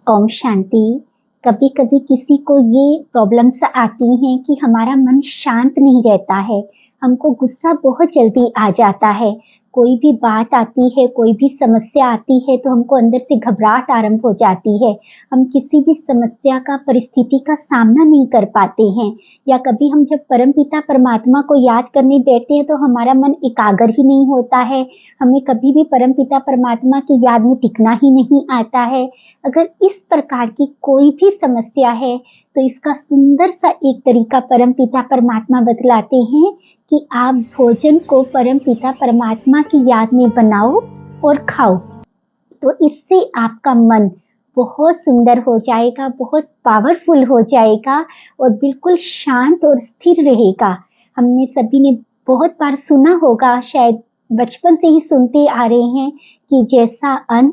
ओम शांति। कभी कभी किसी को ये प्रॉब्लम्स आती हैं कि हमारा मन शांत नहीं रहता है, हमको गुस्सा बहुत जल्दी आ जाता है। कोई भी बात आती है, कोई भी समस्या आती है तो हमको अंदर से घबराहट आरंभ हो जाती है। हम किसी भी समस्या का, परिस्थिति का सामना नहीं कर पाते हैं। या कभी हम जब परमपिता परमात्मा को याद करने बैठते हैं तो हमारा मन एकाग्र ही नहीं होता है। हमें कभी भी परमपिता परमात्मा की याद में टिकना ही नहीं आता है। अगर इस प्रकार की कोई भी समस्या है तो इसका सुंदर सा एक तरीका परमपिता परमात्मा बतलाते हैं कि आप भोजन को परमपिता परमात्मा की याद में बनाओ और खाओ। तो इससे आपका मन बहुत सुंदर हो जाएगा, बहुत पावरफुल हो जाएगा और बिल्कुल शांत और स्थिर रहेगा। हमने सभी ने बहुत बार सुना होगा, शायद बचपन से ही सुनते आ रहे हैं कि जैसा अन्न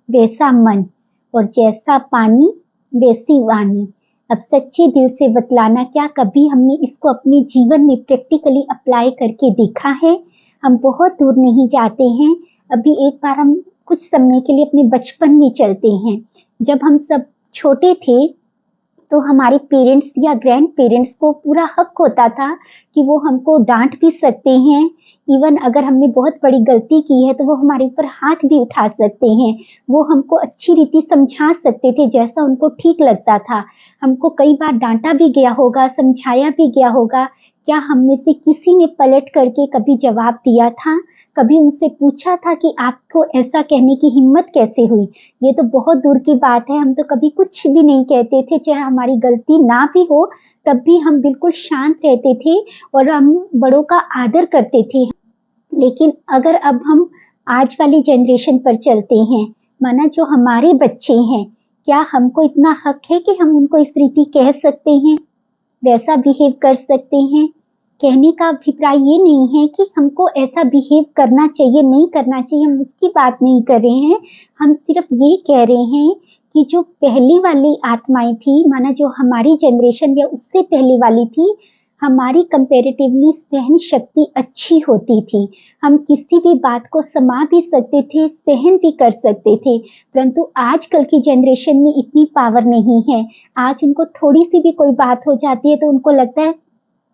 वैसा मन और जैसा पानी वैसी वाणी। अब सच्चे दिल से बतलाना, क्या कभी हमने इसको अपने जीवन में प्रैक्टिकली अप्लाई करके देखा है? हम बहुत दूर नहीं जाते हैं। अभी एक बार हम कुछ समय के लिए अपने बचपन में चलते हैं। जब हम सब छोटे थे तो हमारे पेरेंट्स या ग्रैंड पेरेंट्स को पूरा हक होता था कि वो हमको डांट भी सकते हैं। इवन अगर हमने बहुत बड़ी गलती की है तो वो हमारे ऊपर हाथ भी उठा सकते हैं। वो हमको अच्छी रीति समझा सकते थे जैसा उनको ठीक लगता था। हमको कई बार डांटा भी गया होगा, समझाया भी गया होगा। क्या हम में से किसी ने पलट करके कभी जवाब दिया था? कभी उनसे पूछा था कि आपको ऐसा कहने की हिम्मत कैसे हुई? ये तो बहुत दूर की बात है। हम तो कभी कुछ भी नहीं कहते थे, चाहे हमारी गलती ना भी हो तब भी हम बिल्कुल शांत रहते थे और हम बड़ों का आदर करते थे। लेकिन अगर अब हम आज वाली जनरेशन पर चलते हैं, माना जो हमारे बच्चे हैं, क्या हमको इतना हक है कि हम उनको इस रीति कह सकते हैं, वैसा बिहेव कर सकते हैं? कहने का अभिप्राय ये नहीं है कि हमको ऐसा बिहेव करना चाहिए, नहीं करना चाहिए, हम उसकी बात नहीं कर रहे हैं। हम सिर्फ ये कह रहे हैं कि जो पहली वाली आत्माएं थी, माना जो हमारी जनरेशन या उससे पहले वाली थी, हमारी कंपैरेटिवली सहन शक्ति अच्छी होती थी। हम किसी भी बात को समा भी सकते थे, सहन भी कर सकते थे। परंतु आजकल की जनरेशन में इतनी पावर नहीं है। आज उनको थोड़ी सी भी कोई बात हो जाती है तो उनको लगता है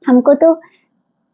हमको तो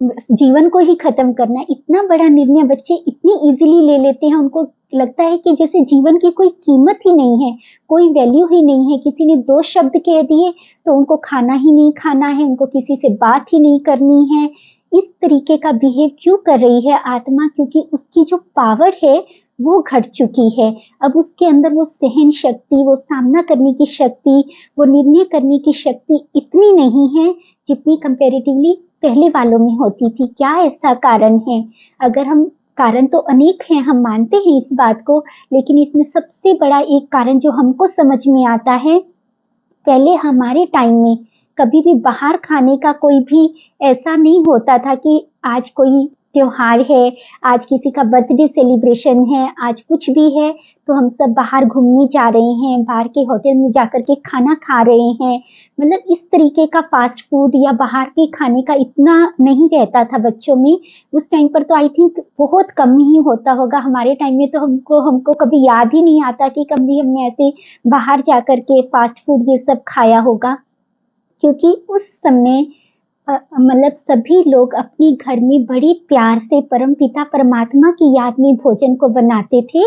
जीवन को ही खत्म करना है। इतना बड़ा निर्णय बच्चे इतनी इजीली ले लेते हैं। उनको लगता है कि जैसे जीवन की कोई कीमत ही नहीं है, कोई वैल्यू ही नहीं है। किसी ने 2 शब्द कह दिए तो उनको खाना ही नहीं खाना है, उनको किसी से बात ही नहीं करनी है। इस तरीके का बिहेव क्यों कर रही है आत्मा? क्योंकि उसकी जो पावर है वो घट चुकी है। अब उसके अंदर वो सहन शक्ति, वो सामना करने की शक्ति, वो निर्णय करने की शक्ति इतनी नहीं है जितनी कंपैरेटिवली पहले वालों में होती थी। क्या ऐसा कारण है? अगर हम कारण तो अनेक हैं, हम मानते हैं इस बात को, लेकिन इसमें सबसे बड़ा एक कारण जो हमको समझ में आता है, पहले हमारे टाइम में कभी भी बाहर खाने का कोई भी ऐसा नहीं होता था कि आज कोई त्योहार है, आज किसी का बर्थडे सेलिब्रेशन है, आज कुछ भी है तो हम सब बाहर घूमने जा रहे हैं, बाहर के होटल में जाकर के खाना खा रहे हैं। मतलब इस तरीके का फास्ट फूड या बाहर के खाने का इतना नहीं रहता था बच्चों में। उस टाइम पर तो आई थिंक बहुत कम ही होता होगा। हमारे टाइम में तो हमको कभी याद ही नहीं आता कि कभी हमने ऐसे बाहर जाकर के फास्ट फूड ये सब खाया होगा। क्योंकि उस समय मतलब सभी लोग अपने घर में बड़ी प्यार से परमपिता परमात्मा की याद में भोजन को बनाते थे,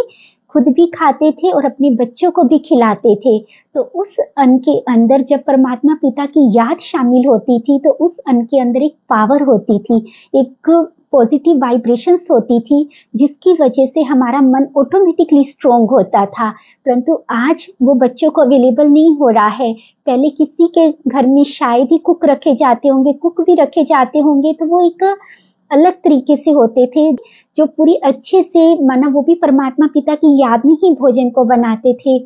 खुद भी खाते थे और अपने बच्चों को भी खिलाते थे। तो उस अन्न के अंदर जब परमात्मा पिता की याद शामिल होती थी तो उस अन्न के अंदर एक पावर होती थी, एक पॉजिटिव वाइब्रेशंस होती थी, जिसकी वजह से हमारा मन ऑटोमेटिकली स्ट्रोंग होता था। परंतु आज वो बच्चों को अवेलेबल नहीं हो रहा है। पहले किसी के घर में शायद ही कुक रखे जाते होंगे, कुक भी रखे जाते होंगे तो वो एक अलग तरीके से होते थे, जो पूरी अच्छे से, माना वो भी परमात्मा पिता की याद में ही भोजन को बनाते थे।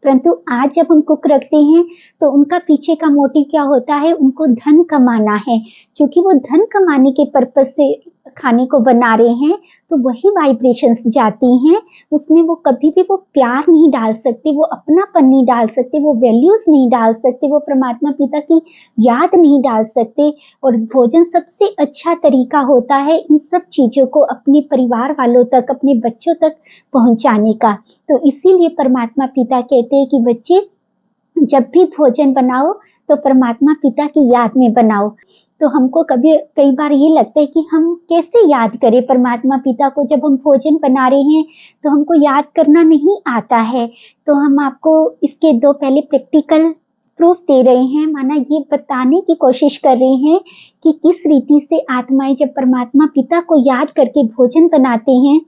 परंतु आज जब हम कुक रखते हैं तो उनका पीछे का मोटिव क्या होता है? उनको धन कमाना है। क्योंकि वो धन कमाने के पर्पस से खाने को बना रहे हैं तो वही वाइब्रेशंस जाती हैं। उसमें वो कभी भी वो प्यार नहीं डाल सकते, वो अपनापन नहीं डाल सकते, वो वैल्यूज नहीं डाल सकते, वो परमात्मा पिता की याद नहीं डाल सकते। और भोजन सबसे अच्छा तरीका होता है इन सब चीजों को अपने परिवार वालों तक, अपने बच्चों तक पहुंचाने का। तो इसीलिए परमात्मा पिता कहते हैं कि बच्चे, जब भी भोजन बनाओ तो परमात्मा पिता की याद में बनाओ। तो हमको कई बार ये लगता है कि हम कैसे याद करें परमात्मा पिता को, जब हम भोजन बना रहे हैं तो हमको याद करना नहीं आता है। तो हम आपको इसके 2 पहले प्रैक्टिकल प्रूफ दे रहे हैं, माना ये बताने की कोशिश कर रहे हैं कि किस रीति से आत्माएं जब परमात्मा पिता को याद करके भोजन बनाते हैं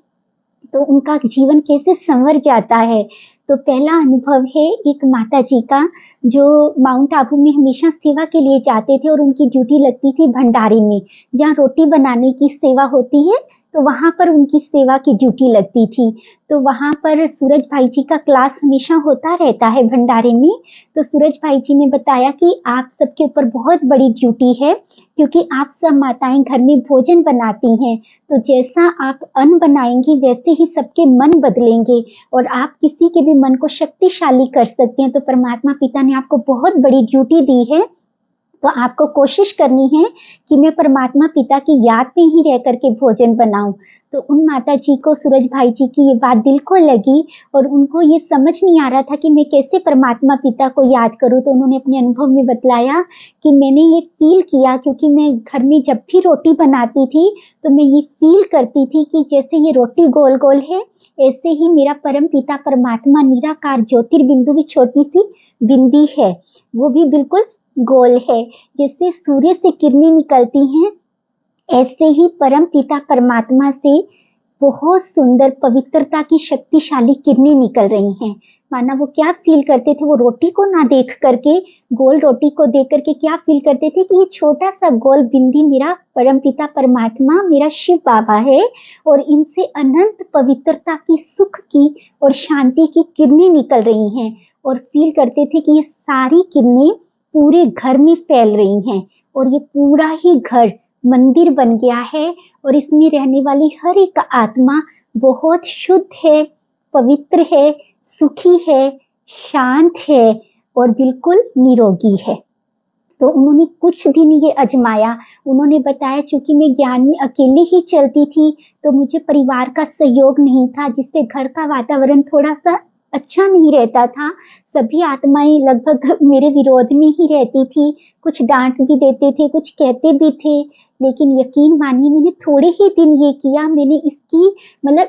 तो उनका जीवन कैसे संवर जाता है। तो पहला अनुभव है एक माता जी का, जो माउंट आबू में हमेशा सेवा के लिए जाते थे और उनकी ड्यूटी लगती थी भंडारे में, जहाँ रोटी बनाने की सेवा होती है, तो वहाँ पर उनकी सेवा की ड्यूटी लगती थी। तो वहाँ पर सूरज भाई जी का क्लास हमेशा होता रहता है भंडारे में। तो सूरज भाई जी ने बताया कि आप सबके ऊपर बहुत बड़ी ड्यूटी है, क्योंकि आप सब माताएं घर में भोजन बनाती हैं। तो जैसा आप अन्न बनाएंगी वैसे ही सबके मन बदलेंगे और आप किसी के भी मन को शक्तिशाली कर सकते हैं। तो परमात्मा पिता ने आपको बहुत बड़ी ड्यूटी दी है, तो आपको कोशिश करनी है कि मैं परमात्मा पिता की याद में ही रह करके भोजन बनाऊं। तो उन माता जी को, सूरज भाई जी की ये बात दिल को लगी और उनको ये समझ नहीं आ रहा था कि मैं कैसे परमात्मा पिता को याद करूं। तो उन्होंने अपने अनुभव में बतलाया कि मैंने ये फील किया, क्योंकि मैं घर में जब भी रोटी बनाती थी तो मैं ये फील करती थी कि जैसे ये रोटी गोल गोल है, ऐसे ही मेरा परम पिता परमात्मा निराकार ज्योतिर्बिंदु भी छोटी सी बिंदी है, वो भी बिल्कुल गोल है। जैसे सूर्य से किरणें निकलती हैं, ऐसे ही परम पिता परमात्मा से बहुत सुंदर पवित्रता की शक्तिशाली किरणें निकल रही हैं। माना वो क्या फील करते थे, वो रोटी को ना देख करके, गोल रोटी को देख करके क्या फील करते थे कि ये छोटा सा गोल बिंदी मेरा परम पिता परमात्मा, मेरा शिव बाबा है और इनसे अनंत पवित्रता की, सुख की और शांति की किरणें निकल रही हैं। और फील करते थे कि ये सारी किरणें पूरे घर में फैल रही हैं और ये पूरा ही घर मंदिर बन गया है और इसमें रहने वाली हर एक आत्मा बहुत शुद्ध है, पवित्र है, सुखी है, शांत है और बिल्कुल निरोगी है। तो उन्होंने कुछ दिन ये आजमाया। उन्होंने बताया, चूंकि मैं ज्ञान में अकेले ही चलती थी तो मुझे परिवार का सहयोग नहीं था, जिससे घर का वातावरण थोड़ा सा अच्छा नहीं रहता था। सभी आत्माएं लगभग मेरे विरोध में ही रहती थी, कुछ डांट भी देते थे, कुछ कहते भी थे। लेकिन यकीन मानिए, मैंने थोड़े ही दिन ये किया, मैंने इसकी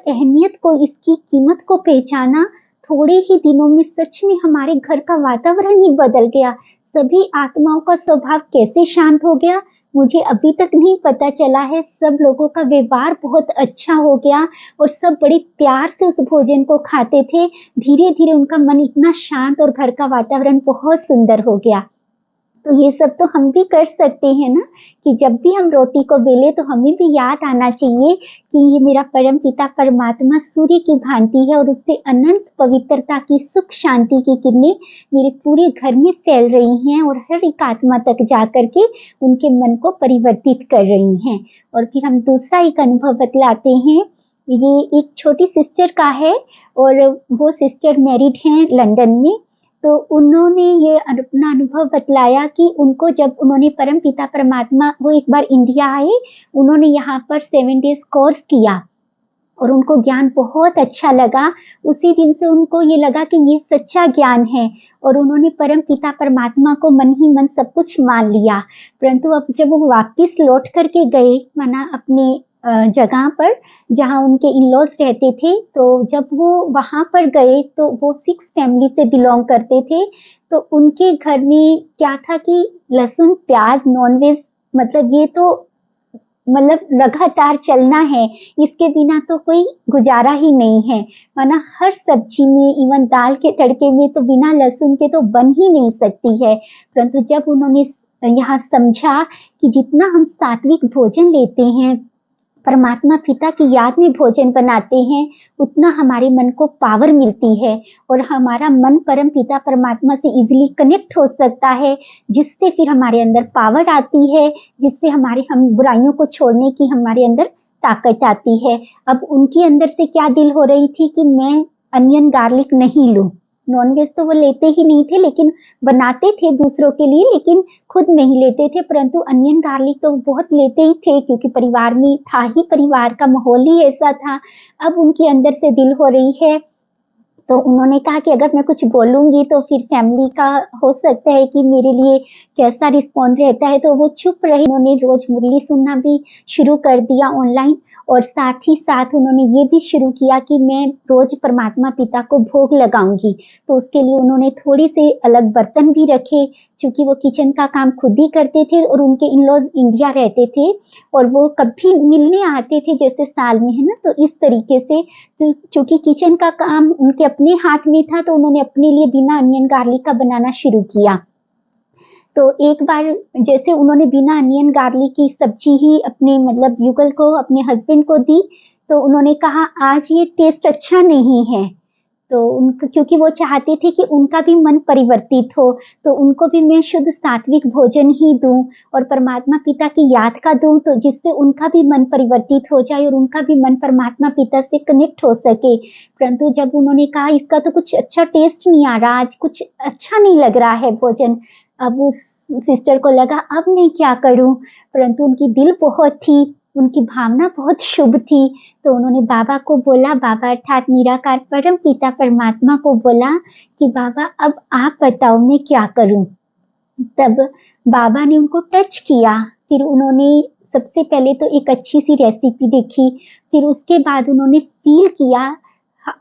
अहमियत को, इसकी कीमत को पहचाना। थोड़े ही दिनों में सच में हमारे घर का वातावरण ही बदल गया। सभी आत्माओं का स्वभाव कैसे शांत हो गया मुझे अभी तक नहीं पता चला है। सब लोगों का व्यवहार बहुत अच्छा हो गया और सब बड़े प्यार से उस भोजन को खाते थे। धीरे धीरे उनका मन इतना शांत और घर का वातावरण बहुत सुंदर हो गया। तो ये सब तो हम भी कर सकते हैं ना, कि जब भी हम रोटी को बेले तो हमें भी याद आना चाहिए कि ये मेरा परम पिता परमात्मा सूर्य की भांति है और उससे अनंत पवित्रता की, सुख शांति की किरणें मेरे पूरे घर में फैल रही हैं और हर एक आत्मा तक जा करके उनके मन को परिवर्तित कर रही हैं। और फिर हम दूसरा एक अनुभव बतलाते हैं। ये एक छोटी सिस्टर का है और वो सिस्टर मैरिड हैं लंदन में। तो उन्होंने ये अपना अनुभव बतलाया कि उनको, जब उन्होंने परम पिता परमात्मा, वो एक बार इंडिया आए, उन्होंने यहाँ पर 7 डेज कोर्स किया और उनको ज्ञान बहुत अच्छा लगा। उसी दिन से उनको ये लगा कि ये सच्चा ज्ञान है और उन्होंने परम पिता परमात्मा को मन ही मन सब कुछ मान लिया। परंतु अब जब वो वापस लौट करके गए, माना अपने जगह पर जहाँ उनके इन-लॉज रहते थे, तो जब वो वहाँ पर गए तो वो 6 फैमिली से बिलोंग करते थे। तो उनके घर में क्या था कि लहसुन, प्याज, नॉनवेज, ये तो लगातार चलना है, इसके बिना तो कोई गुजारा ही नहीं है। माना हर सब्जी में, इवन दाल के तड़के में तो बिना लहसुन के तो बन ही नहीं सकती है। परंतु जब उन्होंने यहाँ समझा कि जितना हम सात्विक भोजन लेते हैं, परमात्मा पिता की याद में भोजन बनाते हैं, उतना हमारे मन को पावर मिलती है और हमारा मन परम पिता परमात्मा से इजीली कनेक्ट हो सकता है, जिससे फिर हमारे अंदर पावर आती है, जिससे हम बुराइयों को छोड़ने की हमारे अंदर ताकत आती है। अब उनके अंदर से क्या दिल हो रही थी कि मैं अनियन गार्लिक नहीं लूं। नॉनवेज तो वो लेते ही नहीं थे, लेकिन बनाते थे दूसरों के लिए, लेकिन खुद नहीं लेते थे। परंतु अनियन गार्लिक तो बहुत लेते ही थे, क्योंकि परिवार में था ही, परिवार का माहौल ही ऐसा था। अब उनके अंदर से दिल हो रही है तो उन्होंने कहा कि अगर मैं कुछ बोलूँगी तो फिर फैमिली का हो सकता है कि मेरे लिए कैसा रिस्पॉन्ड रहता है, तो वो चुप रहे। उन्होंने रोज़ मुरली सुनना भी शुरू कर दिया ऑनलाइन, और साथ ही साथ उन्होंने ये भी शुरू किया कि मैं रोज़ परमात्मा पिता को भोग लगाऊँगी। तो उसके लिए उन्होंने थोड़े से अलग बर्तन भी रखे, चूँकि वो किचन का काम खुद ही करते थे और उनके इन-लॉज़ इंडिया रहते थे और वो कभी मिलने आते थे जैसे साल में, है ना? तो इस तरीके से तो चूँकि किचन का काम उनके अपने हाथ में था, तो उन्होंने अपने लिए बिना अनियन गार्लिक का बनाना शुरू किया। तो एक बार जैसे उन्होंने बिना अनियन गार्लिक की सब्जी ही अपने मतलब युगल को, अपने हस्बैंड को दी, तो उन्होंने कहा आज ये टेस्ट अच्छा नहीं है। तो उनको, क्योंकि वो चाहते थे कि उनका भी मन परिवर्तित हो, तो उनको भी मैं शुद्ध सात्विक भोजन ही दूँ और परमात्मा पिता की याद का दूँ, तो जिससे उनका भी मन परिवर्तित हो जाए और उनका भी मन परमात्मा पिता से कनेक्ट हो सके। परंतु जब उन्होंने कहा इसका तो कुछ अच्छा टेस्ट नहीं आ रहा, आज कुछ अच्छा नहीं लग रहा है भोजन, अब उस सिस्टर को लगा अब मैं क्या करूँ? परंतु उनकी दिल बहुत थी, उनकी भावना बहुत शुभ थी, तो उन्होंने बाबा को बोला, बाबा अर्थात निराकार परम पिता परमात्मा को बोला कि बाबा अब आप बताओ मैं क्या करूँ? तब बाबा ने उनको टच किया, फिर उन्होंने सबसे पहले तो एक अच्छी-सी रेसिपी देखी, फिर उसके बाद उन्होंने फ़ील किया,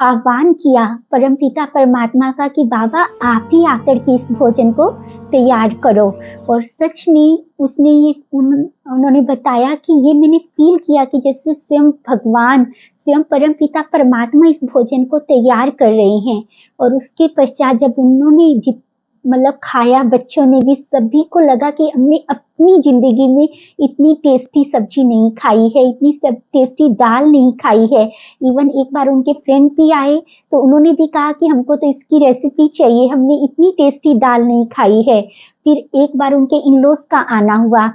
आह्वान किया परमपिता परमात्मा का कि बाबा आप ही आकर के इस भोजन को तैयार करो। और सच में उसने ये उन्होंने बताया कि ये मैंने फ़ील किया कि जैसे स्वयं भगवान, स्वयं परमपिता परमात्मा इस भोजन को तैयार कर रहे हैं। और उसके पश्चात जब उन्होंने मतलब खाया, बच्चों ने भी, सभी को लगा कि हमने अपनी ज़िंदगी में इतनी टेस्टी सब्जी नहीं खाई है, इतनी सब टेस्टी दाल नहीं खाई है। इवन एक बार उनके फ्रेंड भी आए, तो उन्होंने भी कहा कि हमको तो इसकी रेसिपी चाहिए, हमने इतनी टेस्टी दाल नहीं खाई है। फिर एक बार उनके इन-लॉज़ का आना हुआ,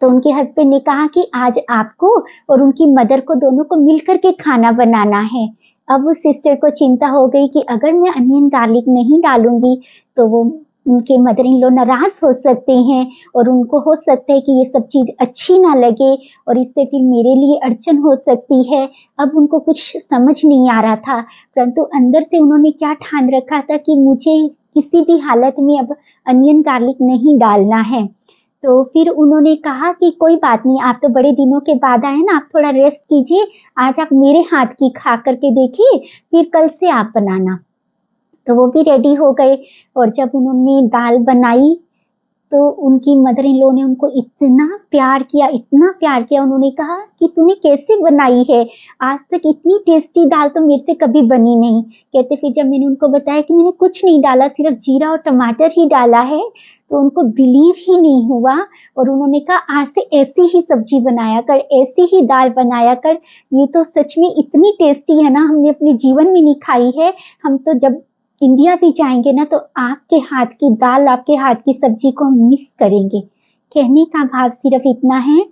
तो उनके हस्बैंड ने कहा कि आज आपको और उनकी मदर को दोनों को मिलकर के खाना बनाना है। अब उस सिस्टर को चिंता हो गई कि अगर मैं अनियन गार्लिक नहीं डालूँगी, तो वो उनके मदर इन लॉ नाराज़ हो सकते हैं और उनको हो सकता है कि ये सब चीज़ अच्छी ना लगे और इससे फिर मेरे लिए अड़चन हो सकती है। अब उनको कुछ समझ नहीं आ रहा था, परंतु अंदर से उन्होंने क्या ठान रखा था कि मुझे किसी भी हालत में अब अनियन गार्लिक नहीं डालना है। तो फिर उन्होंने कहा कि कोई बात नहीं, आप तो बड़े दिनों के बाद आए ना, आप थोड़ा रेस्ट कीजिए, आज आप मेरे हाथ की खा कर के देखिए, फिर कल से आप बनाना। तो वो भी रेडी हो गए और जब उन्होंने दाल बनाई, तो उनकी मदर इन लॉ ने उनको इतना प्यार किया, उन्होंने कहा कि तूने कैसे बनाई है? आज तक इतनी टेस्टी दाल तो मेरे से कभी बनी नहीं। कहते फिर जब मैंने उनको बताया कि मैंने कुछ नहीं डाला, सिर्फ जीरा और टमाटर ही डाला है, तो उनको बिलीव ही नहीं हुआ और उन्होंने कहा आज से ऐसी ही सब्जी बनाया कर, ऐसी ही दाल बनाया कर, ये तो सच में इतनी टेस्टी है ना, हमने अपने जीवन में नहीं खाई है। हम तो जब इंडिया भी जाएंगे ना, तो आपके हाथ की दाल, आपके हाथ की सब्जी को हम मिस करेंगे। कहने का भाव सिर्फ इतना है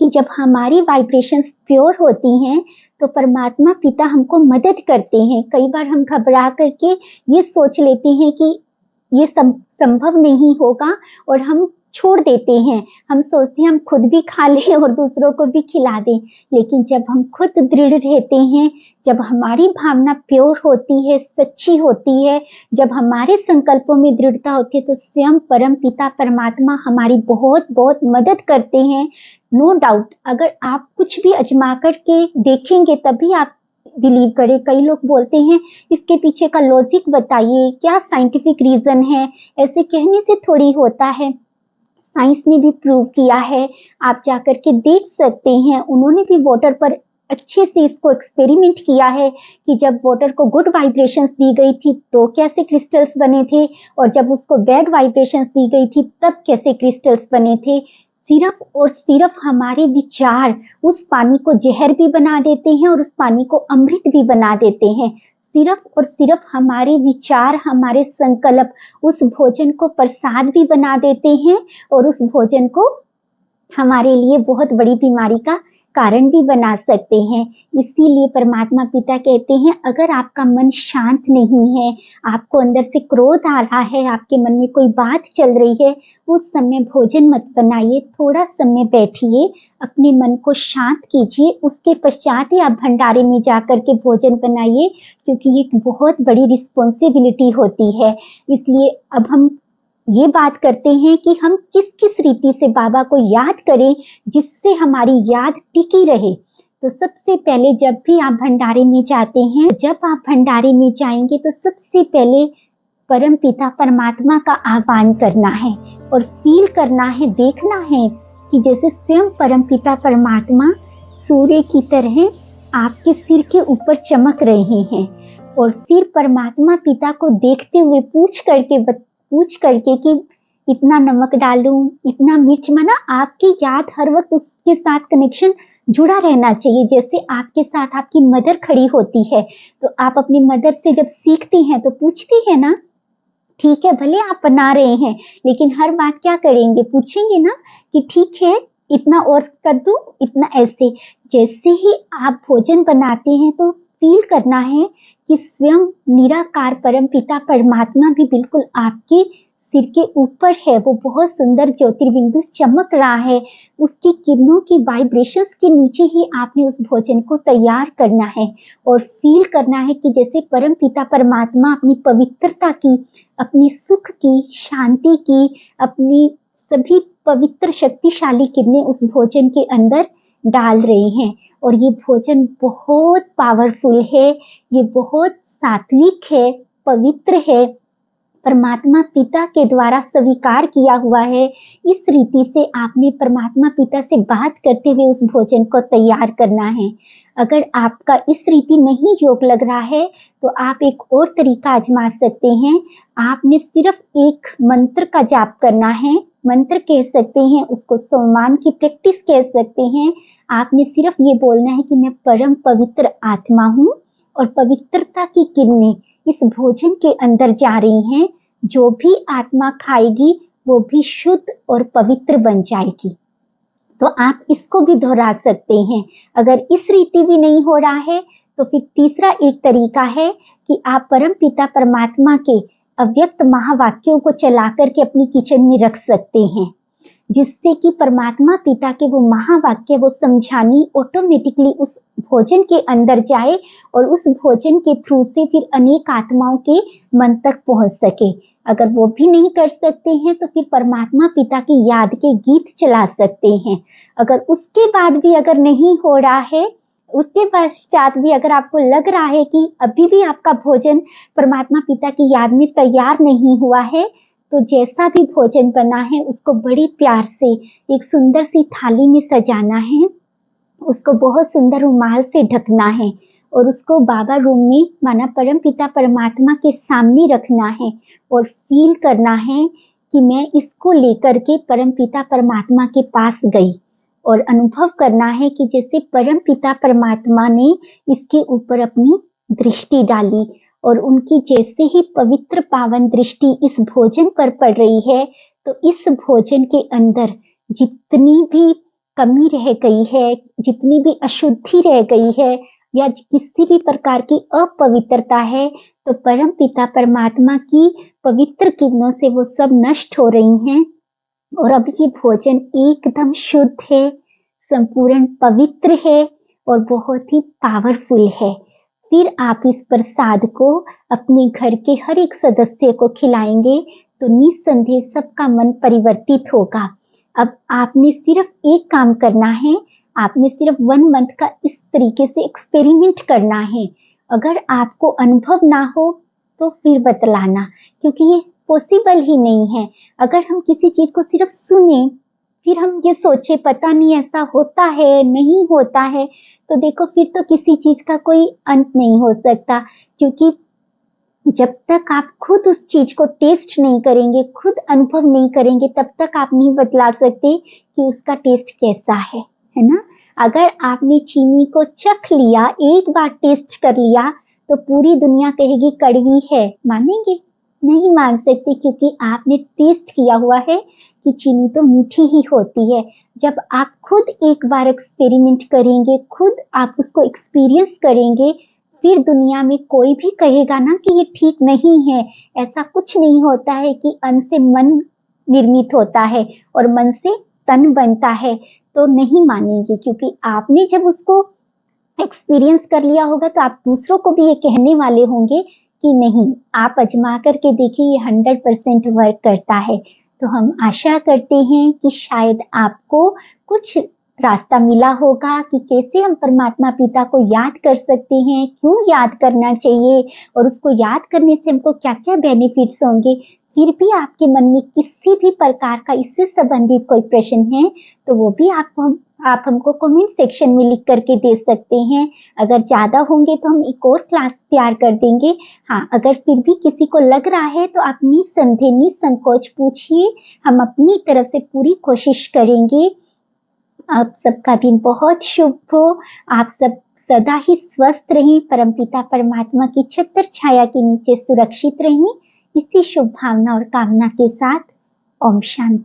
कि जब हमारी वाइब्रेशंस प्योर होती हैं, तो परमात्मा पिता हमको मदद करते हैं। कई बार हम घबरा करके ये सोच लेते हैं कि ये संभव नहीं होगा और हम छोड़ देते हैं। हम सोचते हैं हम खुद भी खा लें और दूसरों को भी खिला दें। लेकिन जब हम खुद दृढ़ रहते हैं, जब हमारी भावना प्योर होती है, सच्ची होती है, जब हमारे संकल्पों में दृढ़ता होती है, तो स्वयं परम पिता परमात्मा हमारी बहुत बहुत मदद करते हैं। नो डाउट, अगर आप कुछ भी आजमा करके देखेंगे तभी आप बिलीव करें। कई लोग बोलते हैं इसके पीछे का लॉजिक बताइए, क्या साइंटिफिक रीजन है? ऐसे कहने से थोड़ी होता है, साइंस ने भी प्रूव किया है, आप जाकर के देख सकते हैं। उन्होंने भी वाटर पर अच्छे से इसको एक्सपेरिमेंट किया है कि जब वाटर को गुड वाइब्रेशंस दी गई थी तो कैसे क्रिस्टल्स बने थे, और जब उसको बैड वाइब्रेशंस दी गई थी तब कैसे क्रिस्टल्स बने थे। सिर्फ और सिर्फ हमारे विचार उस पानी को जहर भी बना देते हैं और उस पानी को अमृत भी बना देते हैं। सिर्फ और सिर्फ हमारे विचार, हमारे संकल्प उस भोजन को प्रसाद भी बना देते हैं और उस भोजन को हमारे लिए बहुत बड़ी बीमारी का कारण भी बना सकते हैं। इसीलिए परमात्मा पिता कहते हैं, अगर आपका मन शांत नहीं है, आपको अंदर से क्रोध आ रहा है, आपके मन में कोई बात चल रही है, उस समय भोजन मत बनाइए, थोड़ा समय बैठिए, अपने मन को शांत कीजिए, उसके पश्चात ही आप भंडारे में जाकर के भोजन बनाइए, क्योंकि ये एक बहुत बड़ी रिस्पॉन्सिबिलिटी होती है। इसलिए अब हम ये बात करते हैं कि हम किस किस रीति से बाबा को याद करें जिससे हमारी याद टिकी रहे। तो सबसे पहले जब भी आप भंडारे में जाते हैं, जब आप भंडारे में जाएंगे तो सबसे पहले परम पिता परमात्मा का आह्वान करना है और फील करना है, देखना है कि जैसे स्वयं परम पिता परमात्मा सूर्य की तरह आपके सिर के ऊपर चमक रहे हैं। और फिर परमात्मा पिता को देखते हुए पूछ करके कि इतना नमक डालूं, इतना मिर्च, माना आपकी याद हर वक्त उसके साथ कनेक्शन जुड़ा रहना चाहिए। जैसे आपके साथ आपकी मदर खड़ी होती है, तो आप अपनी मदर से जब सीखती हैं तो पूछती है ना, ठीक है भले आप बना रहे हैं, लेकिन हर बात क्या करेंगे, पूछेंगे ना कि ठीक है इतना और कर दूं, इतना। ऐसे जैसे ही आप भोजन बनाते हैं तो फील करना है कि स्वयं निराकार परम पिता परमात्मा भी बिल्कुल आपके सिर के ऊपर है। वो बहुत सुंदर ज्योतिर्बिंदु चमक रहा है, उसकी किरणों की वाइब्रेशंस के नीचे ही आपने उस भोजन को तैयार करना है और फील करना है कि जैसे परम पिता परमात्मा अपनी पवित्रता की, अपनी सुख की, शांति की, अपनी सभी पवित्र शक्तिशाली किरणें उस भोजन के अंदर डाल रहे हैं। और ये भोजन बहुत पावरफुल है, ये बहुत सात्विक है, पवित्र है, परमात्मा पिता के द्वारा स्वीकार किया हुआ है। इस रीति से आपने परमात्मा पिता से बात करते हुए उस भोजन को तैयार करना है। अगर आपका इस रीति नहीं योग लग रहा है तो आप एक और तरीका आजमा सकते हैं। आपने सिर्फ एक मंत्र का जाप करना है, मंत्र कह सकते हैं उसको, सम्मान की प्रैक्टिस कह सकते हैं। आपने सिर्फ ये बोलना है कि मैं परम पवित्र आत्मा हूँ और पवित्रता की किरणें इस भोजन के अंदर जा रही हैं। जो भी आत्मा खाएगी वो भी शुद्ध और पवित्र बन जाएगी। तो आप इसको भी दोहरा सकते हैं। अगर इस रीति भी नहीं हो रहा है तो फिर तीसरा एक तरीका है कि आप परम पिता परमात्मा के अव्यक्त महावाक्यों को चला करके अपनी किचन में रख सकते हैं, जिससे कि परमात्मा पिता के वो महावाक्य, वो समझानी ऑटोमेटिकली उस भोजन के अंदर जाए और उस भोजन के थ्रू से फिर अनेक आत्माओं के मन तक पहुंच सके। अगर वो भी नहीं कर सकते हैं तो फिर परमात्मा पिता की याद के गीत चला सकते हैं। अगर उसके बाद भी अगर नहीं हो रहा है, उसके पश्चात भी अगर आपको लग रहा है कि अभी भी आपका भोजन परमात्मा पिता की याद में तैयार नहीं हुआ है, तो जैसा भी भोजन बना है उसको बड़ी प्यार से एक सुंदर सी थाली में सजाना है, उसको बहुत सुंदर रुमाल से ढकना है और उसको बाबा रूम में, माना परम पिता परमात्मा के सामने रखना है और फील करना है कि मैं इसको लेकर के परम पिता परमात्मा के पास गई और अनुभव करना है कि जैसे परम पिता परमात्मा ने इसके ऊपर अपनी दृष्टि डाली और उनकी जैसे ही पवित्र पावन दृष्टि इस भोजन पर पड़ रही है, तो इस भोजन के अंदर जितनी भी कमी रह गई है, जितनी भी अशुद्धि रह गई है या किसी भी प्रकार की अपवित्रता है, तो परम पिता परमात्मा की पवित्र किरणों से वो सब नष्ट हो रही हैं और अब ये भोजन एकदम शुद्ध है, संपूर्ण पवित्र है और बहुत ही पावरफुल है। फिर आप इस प्रसाद को अपने घर के हर एक सदस्य को खिलाएंगे तो निस्संदेह सबका मन परिवर्तित होगा। अब आपने सिर्फ एक काम करना है, आपने सिर्फ 1 मंथ का इस तरीके से एक्सपेरिमेंट करना है। अगर आपको अनुभव ना हो तो फिर बतलाना, क्योंकि ये पॉसिबल ही नहीं है। अगर हम किसी चीज को सिर्फ सुने फिर हम ये सोचे पता नहीं ऐसा होता है नहीं होता है, तो देखो फिर तो किसी चीज का कोई अंत नहीं हो सकता, क्योंकि जब तक आप खुद उस चीज को टेस्ट नहीं करेंगे, खुद अनुभव नहीं करेंगे, तब तक आप नहीं बतला सकते कि उसका टेस्ट कैसा है ना। अगर आपने चीनी को चख लिया, एक बार टेस्ट कर लिया, तो पूरी दुनिया कहेगी कड़वी है, मानेंगे? नहीं मान सकते, क्योंकि आपने टेस्ट किया हुआ है कि चीनी तो मीठी ही होती है। जब आप खुद एक बार एक्सपेरिमेंट करेंगे, खुद आप उसको एक्सपीरियंस करेंगे, फिर दुनिया में कोई भी कहेगा ना कि ये ठीक नहीं है। ऐसा कुछ नहीं होता है कि अन्न से मन निर्मित होता है और मन से तन बनता है, तो नहीं मानेंगे, क्योंकि आपने जब उसको एक्सपीरियंस कर लिया होगा तो आप दूसरों को भी ये कहने वाले होंगे कि नहीं, आप आजमा करके देखिए, ये 100% वर्क करता है। तो हम आशा करते हैं कि शायद आपको कुछ रास्ता मिला होगा कि कैसे हम परमात्मा पिता को याद कर सकते हैं, क्यों याद करना चाहिए और उसको याद करने से हमको क्या क्या बेनिफिट्स होंगे। फिर भी आपके मन में किसी भी प्रकार का इससे संबंधित कोई प्रश्न है तो वो भी आप हमको कमेंट सेक्शन में लिख करके दे सकते हैं। अगर ज़्यादा होंगे तो हम एक और क्लास तैयार कर देंगे। हाँ, अगर फिर भी किसी को लग रहा है तो आप निसंदेह निसंकोच पूछिए, हम अपनी तरफ से पूरी कोशिश करेंगे। आप सबका दिन बहुत शुभ हो, आप सब सदा ही स्वस्थ रहें, परमपिता परमात्मा की छत्र छाया के नीचे सुरक्षित रहें। इसी शुभ भावना और कामना के साथ ओम शांति।